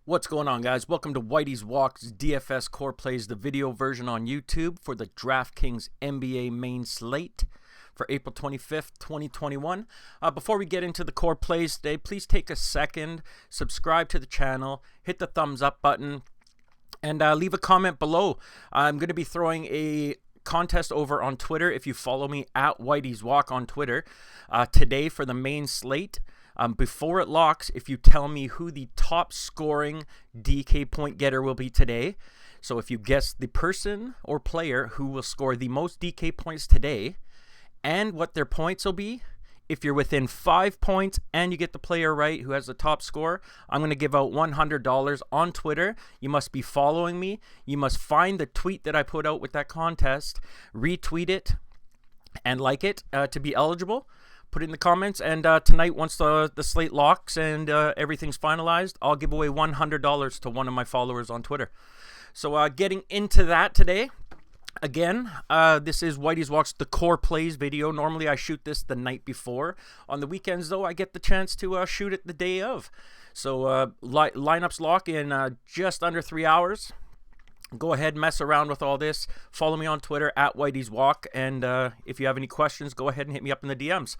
What's going on, guys? Welcome to WhiteysWalk's DFS Core Plays, the video version on YouTube for the DraftKings NBA main slate for April 25th, 2021. Before we get into the core plays today, please take a second, subscribe to the channel, hit the thumbs up button, and leave a comment below. I'm going to be throwing a contest over on Twitter if you follow me at WhiteysWalk on Twitter today for the main slate. Before it locks, if you tell me who the top scoring DK point getter will be today, so if you guess the person or player who will score the most DK points today and what their points will be, if you're within 5 points and you get the player right who has the top score, I'm going to give out $100 on Twitter. You must be following me. You must find the tweet that I put out with that contest, retweet it, and like it to be eligible. Put it in the comments, and tonight, once the slate locks and everything's finalized, I'll give away $100 to one of my followers on Twitter. So getting into that today, again, this is WhiteysWalk's The Core Plays video. Normally, I shoot this the night before. On the weekends, though, I get the chance to shoot it the day of. So lineups lock in just under 3 hours. Go ahead, mess around with all this. Follow me on Twitter at WhiteysWalk, and if you have any questions, go ahead and hit me up in the DMs.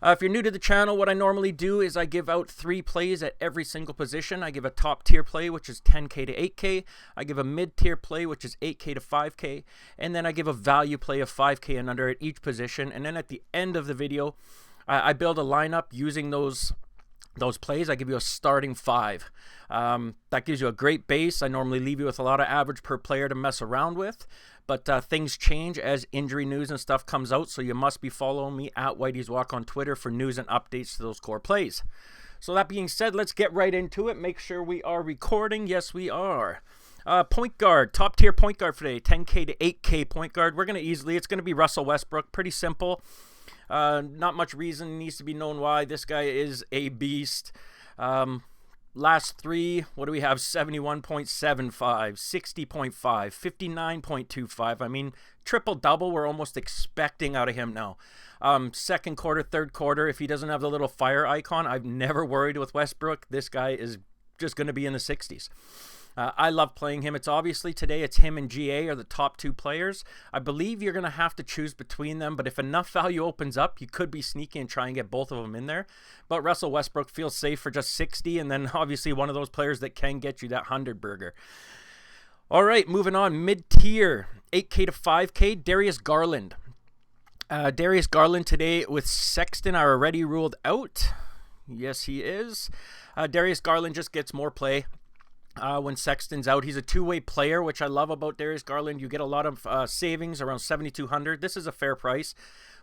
If you're new to the channel, what I normally do is I give out 3 plays at every single position. I give a top tier play, which is 10K to 8K. I give a mid tier play, which is 8K to 5K. And then I give a value play of 5K and under at each position. And then at the end of the video, I build a lineup using those plays. I give you a starting 5. That gives you a great base. I normally leave you with a lot of average per player to mess around with, but things change as injury news and stuff comes out, so you must be following me at WhiteysWalk on Twitter for news and updates to those core plays. So that being said, let's get right into it. Make sure we are recording. Yes, we are. Point guard, top tier point guard for today, 10K to 8K point guard. We're going to it's going to be Russell Westbrook. Pretty simple. Not much reason needs to be known why. This guy is a beast. Last 3, what do we have? 71.75, 60.5, 59.25. I mean, triple-double we're almost expecting out of him now. Second quarter, third quarter, if he doesn't have the little fire icon, I've never worried with Westbrook. This guy is just going to be in the 60s. I love playing him. It's obviously today it's him and GA are the top 2 players. I believe you're going to have to choose between them, but if enough value opens up, you could be sneaky and try and get both of them in there. But Russell Westbrook feels safe for just 60, and then obviously one of those players that can get you that 100 burger. All right, moving on. Mid-tier, 8K to 5K, Darius Garland. Darius Garland today with Sexton are already ruled out. Yes, he is. Darius Garland just gets more play. When Sexton's out. He's a two-way player, which I love about Darius Garland. You get a lot of savings around $7,200. This is a fair price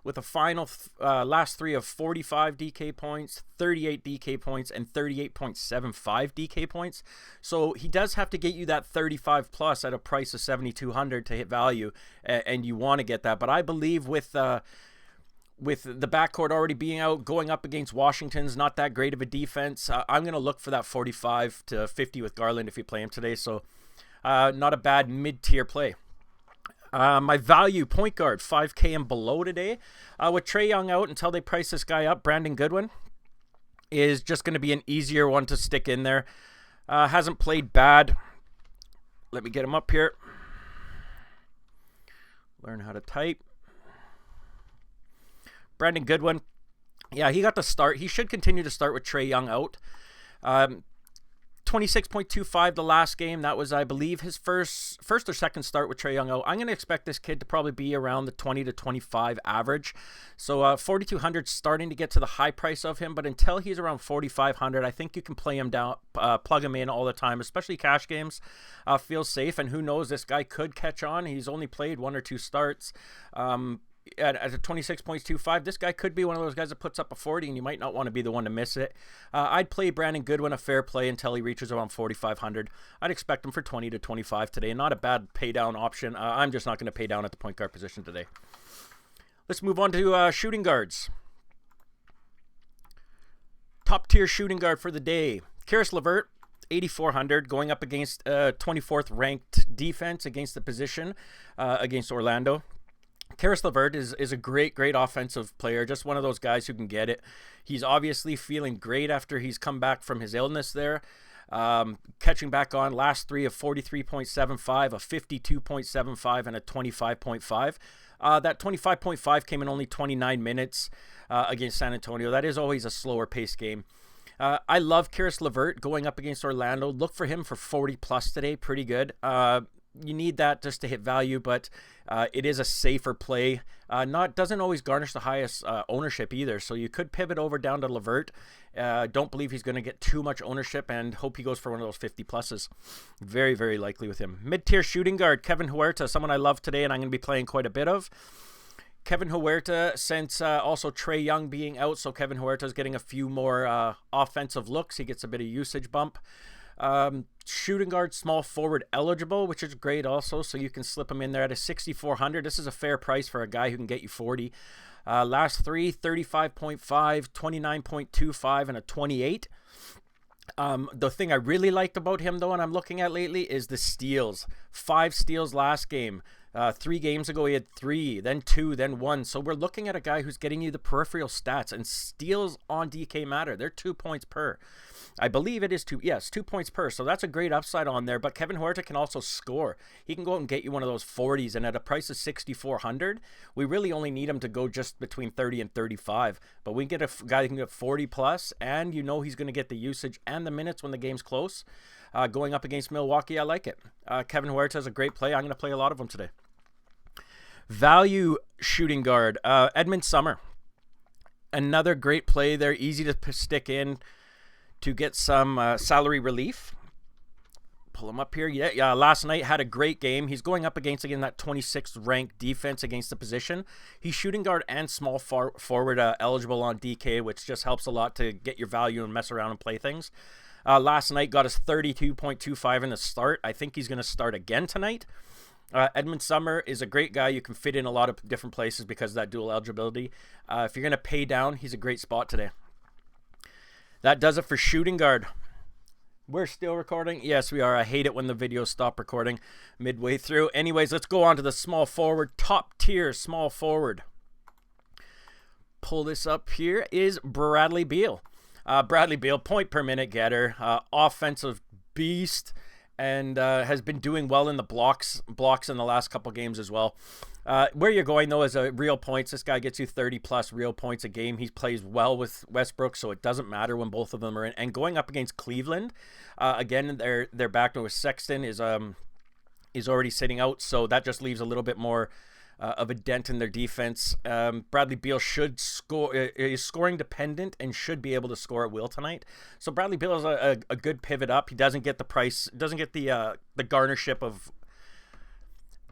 with a final last 3 of 45 DK points, 38 DK points, and 38.75 DK points. So he does have to get you that 35 plus at a price of $7,200 to hit value, and you want to get that. But I believe with the backcourt already being out, going up against Washington's not that great of a defense. I'm going to look for that 45 to 50 with Garland if you play him today. So not a bad mid-tier play. My value point guard, 5K and below today. With Trae Young out until they price this guy up, Brandon Goodwin is just going to be an easier one to stick in there. Hasn't played bad. Let me get him up here. Learn how to type. Brandon Goodwin, yeah, he got the start. He should continue to start with Trae Young out. 26.25 the last game. That was, I believe, his first or second start with Trae Young out. I'm going to expect this kid to probably be around the 20 to 25 average. So 4,200 starting to get to the high price of him, but until he's around 4,500, I think you can play him down, plug him in all the time, especially cash games. Feels safe, and who knows, this guy could catch on. He's only played 1 or 2 starts. At a 26.25, this guy could be one of those guys that puts up a 40, and you might not want to be the one to miss it. I'd play Brandon Goodwin a fair play until he reaches around 4,500. I'd expect him for 20 to 25 today. Not a bad pay down option. I'm just not going to pay down at the point guard position today. Let's move on to shooting guards. Top tier shooting guard for the day, Karis Levert. 8,400 going up against 24th ranked defense against the position against Orlando. Karis Levert is a great offensive player, just one of those guys who can get it. He's obviously feeling great after he's come back from his illness there. Catching back on, last three of 43.75, a 52.75, and a 25.5. That 25.5 came in only 29 minutes against San Antonio. That is always a slower paced game. I love Karis Levert going up against Orlando. Look for him for 40 plus today. Pretty good. You need that just to hit value, but it is a safer play. Doesn't always garnish the highest ownership either, so you could pivot over down to Levert. Don't believe he's going to get too much ownership, and hope he goes for one of those 50 pluses. Very, very likely with him. Mid-tier shooting guard, Kevin Huerter, someone I love today, and I'm going to be playing quite a bit of. Kevin Huerter, since also Trae Young being out, so Kevin Huerter is getting a few more offensive looks. He gets a bit of usage bump. Shooting guard, small forward eligible, which is great also, so you can slip him in there at a 6,400. This is a fair price for a guy who can get you 40. Last three, 35.5, 29.25, and a 28. The thing I really liked about him, though, and I'm looking at lately, is the steals. 5 steals last game. 3 games ago, he had 3, then 2, then 1. So we're looking at a guy who's getting you the peripheral stats, and steals on DK matter. They're 2 points per. I believe it is 2. Yes, 2 points per. So that's a great upside on there. But Kevin Huerter can also score. He can go out and get you one of those 40s. And at a price of 6,400, we really only need him to go just between 30 and 35. But we can get a guy who can get 40 plus, and you know he's going to get the usage and the minutes when the game's close. Going up against Milwaukee, I like it. Kevin Huerter is a great play. I'm going to play a lot of them today. Value shooting guard, Edmund Summer. Another great play there. Easy to stick in to get some salary relief. Pull him up here. Yeah. Last night had a great game. He's going up against, again, that 26th ranked defense against the position. He's shooting guard and small forward eligible on DK, which just helps a lot to get your value and mess around and play things. Last night got us 32.25 in the start. I think he's going to start again tonight. Edmund Summer is a great guy. You can fit in a lot of different places because of that dual eligibility. If you're going to pay down, he's a great spot today. That does it for shooting guard. We're still recording. Yes, we are. I hate it when the videos stop recording midway through. Anyways, let's go on to the small forward. Top tier small forward. Pull this up here is Bradley Beal. Bradley Beal, point per minute getter, offensive beast, and has been doing well in the blocks in the last couple games as well. Where you're going, though, is real points. This guy gets you 30 plus real points a game. He plays well with Westbrook, so it doesn't matter when both of them are in. And going up against Cleveland, again, their back door with Sexton is already sitting out, so that just leaves a little bit more of a dent in their defense. Bradley Beal should score. Is scoring dependent and should be able to score at will tonight. So Bradley Beal is a good pivot up. He doesn't get the price, doesn't get the garnership of.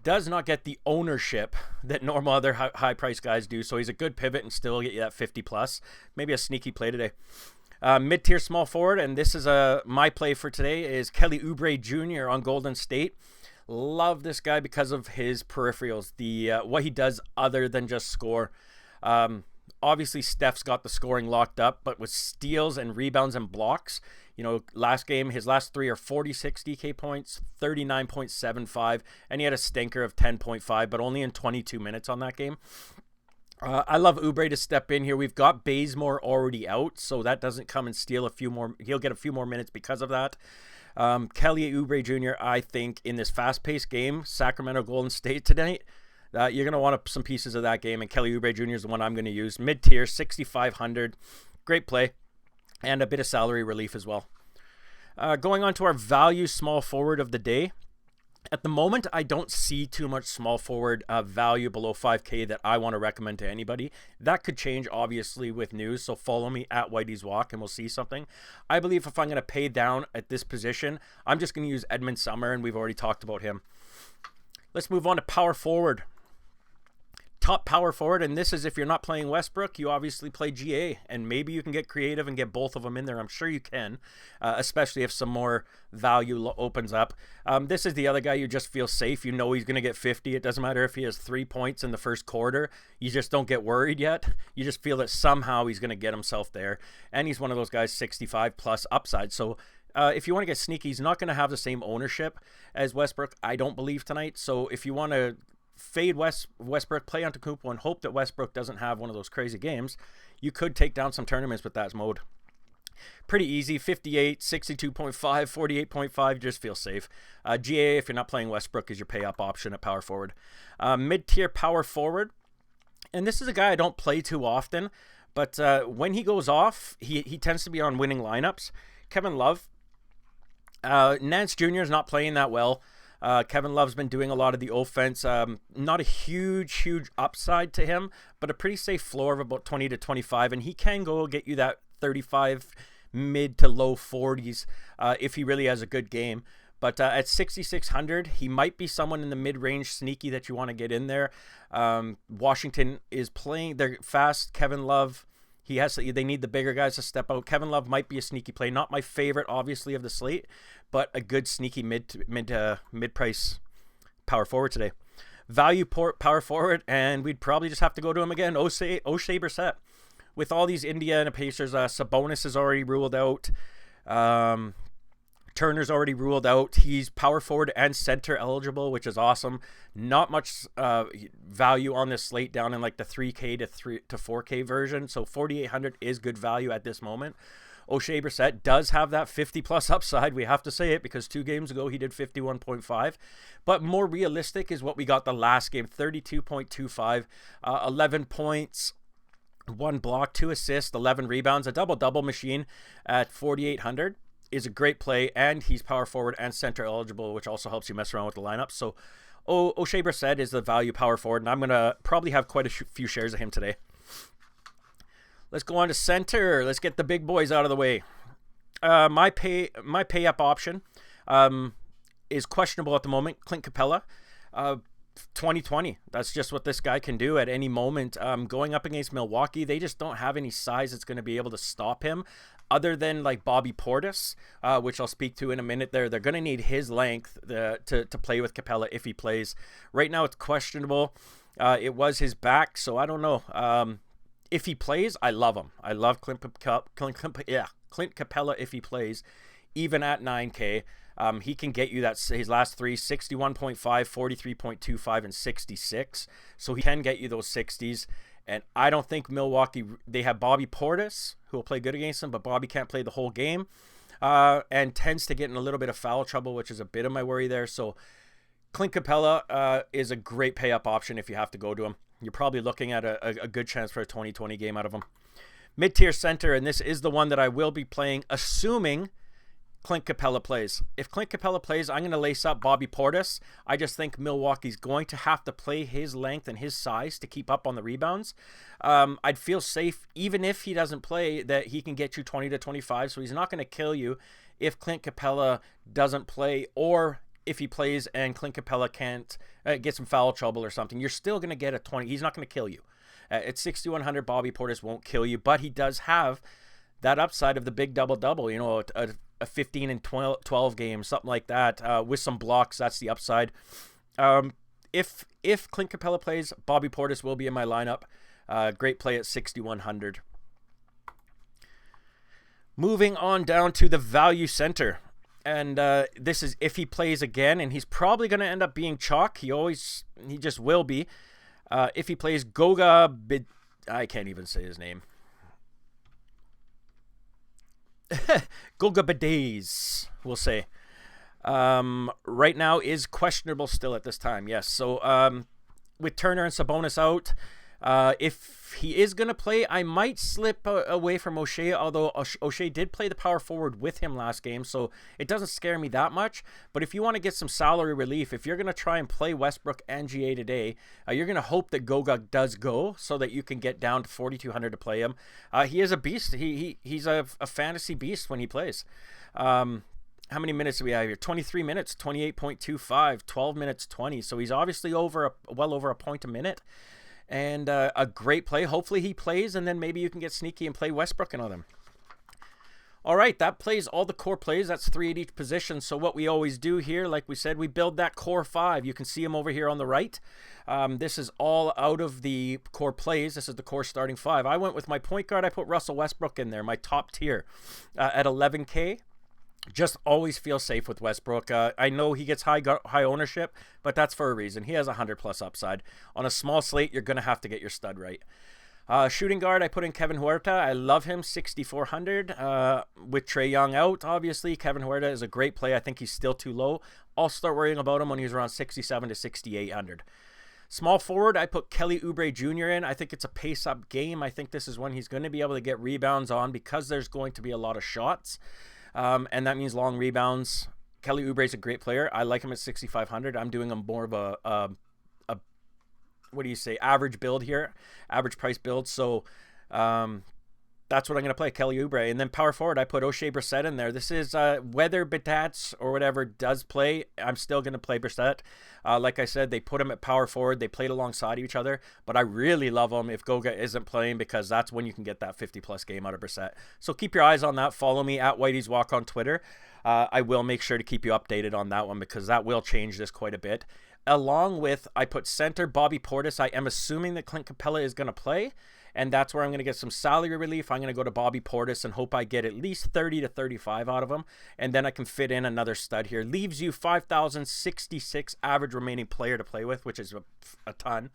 Does not get the ownership that normal other high price guys do. So he's a good pivot and still get you that 50 plus. Maybe a sneaky play today. Mid-tier small forward, and this is my play for today, is Kelly Oubre Jr. on Golden State. Love this guy because of his peripherals, what he does other than just score. Obviously, Steph's got the scoring locked up, but with steals and rebounds and blocks, last game, his last 3 are 46 DK points, 39.75, and he had a stinker of 10.5, but only in 22 minutes on that game. I love Oubre to step in here. We've got Bazemore already out, so that doesn't come and steal a few more. He'll get a few more minutes because of that. Kelly Oubre Jr., I think, in this fast-paced game, Sacramento Golden State tonight, you're going to want some pieces of that game, and Kelly Oubre Jr. is the one I'm going to use. Mid-tier, 6,500. Great play, and a bit of salary relief as well. Going on to our value small forward of the day. At the moment, I don't see too much small forward value below 5K that I want to recommend to anybody. That could change, obviously, with news, so follow me at WhiteysWalk and we'll see something. I believe if I'm going to pay down at this position, I'm just going to use Edmund Summer, and we've already talked about him. Let's move on to power forward. Top power forward, and this is if you're not playing Westbrook, you obviously play GA, and maybe you can get creative and get both of them in there. I'm sure you can, especially if some more value opens up. This is the other guy you just feel safe. You know he's going to get 50. It doesn't matter if he has 3 points in the first quarter. You just don't get worried yet. You just feel that somehow he's going to get himself there, and he's one of those guys 65 plus upside. So if you want to get sneaky, he's not going to have the same ownership as Westbrook, I don't believe, tonight. So if you want to fade Westbrook, play Antetokounmpo, and hope that Westbrook doesn't have one of those crazy games, you could take down some tournaments with that mode. Pretty easy, 58, 62.5, 48.5, just feel safe. GA, if you're not playing Westbrook, is your pay-up option at power forward. Mid-tier power forward, and this is a guy I don't play too often, but when he goes off, he tends to be on winning lineups. Kevin Love. Nance Jr. is not playing that well. Kevin Love's been doing a lot of the offense. Not a huge upside to him, but a pretty safe floor of about 20 to 25, and he can go get you that 35 mid to low 40s if he really has a good game. But at 6,600, he might be someone in the mid-range sneaky that you want to get in there. Washington is playing. They're fast. Kevin Love, they need the bigger guys to step out. Kevin Love might be a sneaky play. Not my favorite, obviously, of the slate, but a good sneaky mid-price power forward today. Value power forward, and we'd probably just have to go to him again. Oshae Brissett. With all these Indiana Pacers, Sabonis is already ruled out. Turner's already ruled out. He's power forward and center eligible, which is awesome. Not much value on this slate down in like the 3K to 4K version. So 4,800 is good value at this moment. Oshae Brissett does have that 50-plus upside. We have to say it because 2 games ago he did 51.5. But more realistic is what we got the last game, 32.25, 11 points. 1 block, 2 assists, 11 rebounds, a double-double machine at 4,800 is a great play, and he's power forward and center eligible, which also helps you mess around with the lineup. So Oshae Brissett is the value power forward, and I'm going to probably have quite a few shares of him today. Let's go on to center. Let's get the big boys out of the way. My pay-up option is questionable at the moment. Clint Capela. 2020. That's just what this guy can do at any moment. Going up against Milwaukee, they just don't have any size that's going to be able to stop him other than like Bobby Portis, which I'll speak to in a minute there. They're going to need his length to play with Capela if he plays. Right now it's questionable. It was his back, so I don't know. If he plays, I love him. I love Clint Capela if he plays, even at 9K. He can get you his last 3, 61.5, 43.25, and 66. So he can get you those 60s. And I don't think Milwaukee, they have Bobby Portis, who will play good against him, but Bobby can't play the whole game. And tends to get in a little bit of foul trouble, which is a bit of my worry there. So Clint Capela is a great pay-up option if you have to go to him. You're probably looking at a good chance for a 2020 game out of him. Mid-tier center, and this is the one that I will be playing, assuming Clint Capela plays. If Clint Capela plays, I'm going to lace up Bobby Portis. I just think Milwaukee's going to have to play his length and his size to keep up on the rebounds. I'd feel safe, even if he doesn't play, that he can get you 20 to 25, so he's not going to kill you if Clint Capela doesn't play, or if he plays and Clint Capela can't get some foul trouble or something. You're still going to get a 20. He's not going to kill you. At 6,100, Bobby Portis won't kill you, but he does have that upside of the big double-double, you know, a 15 and 12 game, something like that, with some blocks. That's the upside. If Clint Capela plays, Bobby Portis will be in my lineup. Great play at 6,100. Moving on down to the value center. And this is if he plays again, and he's probably going to end up being chalk. He just will be. If he plays I can't even say his name. Goga Bidets, we'll say. Right now is questionable still at this time, yes. So with Turner and Sabonis out, if he is going to play, I might slip away from Oshae, although Oshae did play the power forward with him last game, so it doesn't scare me that much. But if you want to get some salary relief, if you're going to try and play Westbrook and GA today, you're going to hope that Goga does go so that you can get down to 4,200 to play him. He is a beast. He's a fantasy beast when he plays. How many minutes do we have here? 23 minutes, 28.25, 12 minutes, 20. So he's obviously well over a point a minute. And a great play. Hopefully he plays, and then maybe you can get sneaky and play Westbrook and all them. All right, that plays all the core plays. That's 3 at each position. So what we always do here, like we said, we build that core 5. You can see them over here on the right. This is all out of the core plays. This is the core starting 5. I went with my point guard. I put Russell Westbrook in there, my top tier, at 11K. Just always feel safe with Westbrook. I know he gets high ownership, but that's for a reason. He has 100+ upside. On a small slate, you're going to have to get your stud right. Shooting guard, I put in Kevin Huerter. I love him, 6,400. With Trae Young out, obviously, Kevin Huerter is a great play. I think he's still too low. I'll start worrying about him when he's around 67 to 6,800. Small forward, I put Kelly Oubre Jr. in. I think it's a pace-up game. I think this is when he's going to be able to get rebounds on because there's going to be a lot of shots. And that means long rebounds. Kelly Oubre is a great player. I like him at 6,500. I'm doing him more of a what do you say, average build here, average price build. So that's what I'm going to play, Kelly Oubre. And then power forward, I put Oshae Brissett in there. This is whether Bitats or whatever does play, I'm still going to play Brissett. Like I said, they put him at power forward. They played alongside each other. But I really love him if Goga isn't playing because that's when you can get that 50-plus game out of Brissett. So keep your eyes on that. Follow me at WhiteysWalk on Twitter. I will make sure to keep you updated on that one because that will change this quite a bit. Along with, I put center Bobby Portis. I am assuming that Clint Capela is going to play, and that's where I'm going to get some salary relief. I'm going to go to Bobby Portis and hope I get at least 30 to 35 out of him, and then I can fit in another stud here. Leaves you 5,066 average remaining player to play with, which is a ton.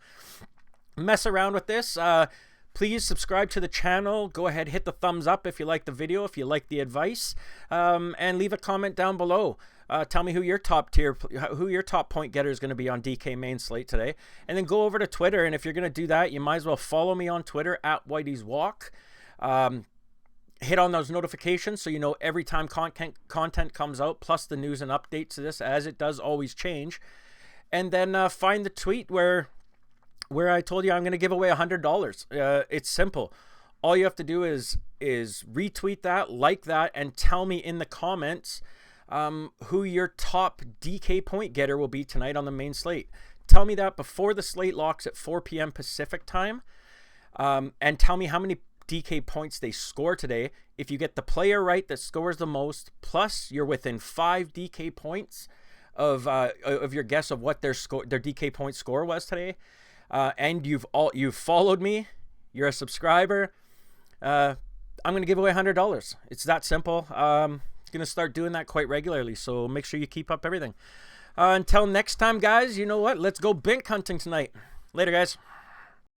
Mess around with this. Please subscribe to the channel. Go ahead, hit the thumbs up if you like the video, if you like the advice, and leave a comment down below. Tell me who your top point getter is going to be on DK main slate today. And then go over to Twitter. And if you're going to do that, you might as well follow me on Twitter at WhiteysWalk. Hit on those notifications so you know every time content comes out, plus the news and updates to this, as it does always change. And then find the tweet where I told you I'm going to give away $100. It's simple. All you have to do is retweet that, like that, and tell me in the comments who your top DK point getter will be tonight on the main slate. Tell me that before the slate locks at 4 p.m. Pacific time, and tell me how many DK points they score today. If you get the player right that scores the most, plus you're within 5 DK points of your guess of what their DK point score was today, and you've followed me, you're a subscriber, I'm going to give away $100. It's that simple. Going to start doing that quite regularly, so make sure you keep up everything. Until next time, guys, you know what? Let's go bink hunting tonight. Later, guys.